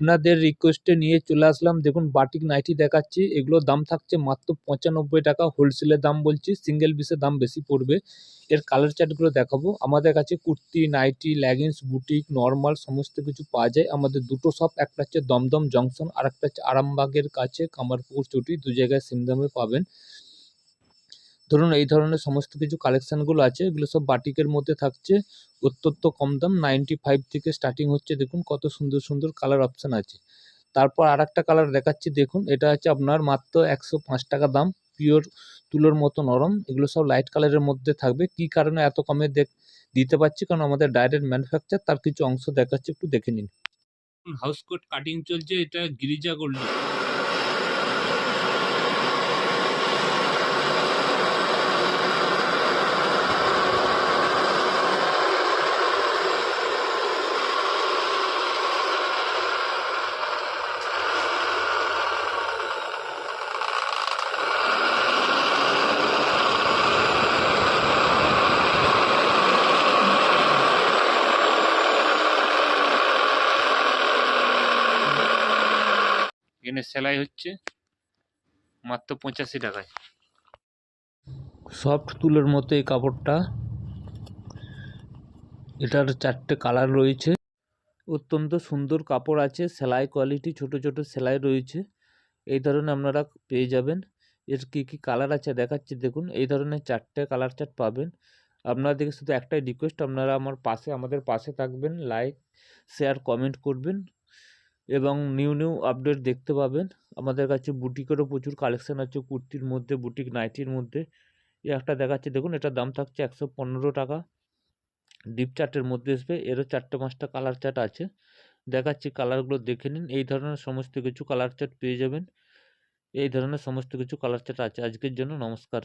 আপনাদের রিকোয়েস্টে নিয়ে চলে আসলাম। দেখুন বাটিক নাইটি দেখাচ্ছি, এগুলোর দাম থাকছে মাত্র ৯৫ টাকা, হোলসেলের দাম বলছি, সিঙ্গেল পিসের দাম বেশি পড়বে। এর কালার চার্টগুলো দেখাবো। আমাদের কাছে kurti, nighty, leggings, boutique, normal সমস্ত কিছু পাওয়া যায়। আমাদের দুটো শপ, একটা হচ্ছে দমদম জংশন, আর একটা হচ্ছে আরামবাগের কাছে কামারপুকুর চটি, দু জায়গায় সেম দামে পাবেন। ধরুন এই ধরনের সমস্ত কিছু কালেকশানগুলো আছে, এগুলো সব বাটিকের মধ্যে থাকছে, অত্যন্ত কম দাম, 95 থেকে স্টার্টিং হচ্ছে। দেখুন কত সুন্দর সুন্দর কালার অপশান আছে। তারপর আর একটা কালার দেখাচ্ছি, দেখুন এটা হচ্ছে আপনার মাত্র 105 টাকা দাম, পিওর তুলোর মতো নরম। এগুলো সব লাইট কালারের মধ্যে থাকবে। কি কারণে এত কমে দিতে পারছি, কারণ আমাদের ডাইরেক্ট ম্যানুফ্যাকচার, তার কিছু অংশ দেখাচ্ছি, একটু দেখে নিন। হাউস কোট কাটিং চলছে, এটা গিরিজা গোল্ড। এখানে সেলাই হচ্ছে মাত্র 85 টাকায়। সফট তুলোর মতো এই কাপড়টা, এটার 4টে কালার রয়েছে, অত্যন্ত সুন্দর কাপড় আছে, সেলাই কোয়ালিটি, ছোট ছোট সেলাই রয়েছে। এই ধরনের আপনারা পেয়ে যাবেন। এর কি কি কালার আছে দেখাচ্ছি, দেখুন এই ধরনের 4টে কালার চার্ট পাবেন। আপনাদেরকে শুধু একটাই রিকোয়েস্ট, আপনারা আমাদের পাশে থাকবেন, লাইক শেয়ার কমেন্ট করবেন এবং নিউ আপডেট দেখতে পাবেন। আমাদের কাছে বুটিকেরও প্রচুর কালেকশান আছে, কুর্তির মধ্যে, বুটিক নাইটির মধ্যে। এই একটা দেখাচ্ছি, দেখুন এটার দাম থাকছে 115 টাকা, ডিপ চার্টের মধ্যে আসবে। এরও 4টে-5টা কালার চার্ট আছে, দেখাচ্ছি, কালারগুলো দেখে নিন। এই ধরনের সমস্ত কিছু কালার চার্ট পেয়ে যাবেন, এই ধরনের সমস্ত কিছু কালার চার্ট আছে। আজকের জন্য নমস্কার।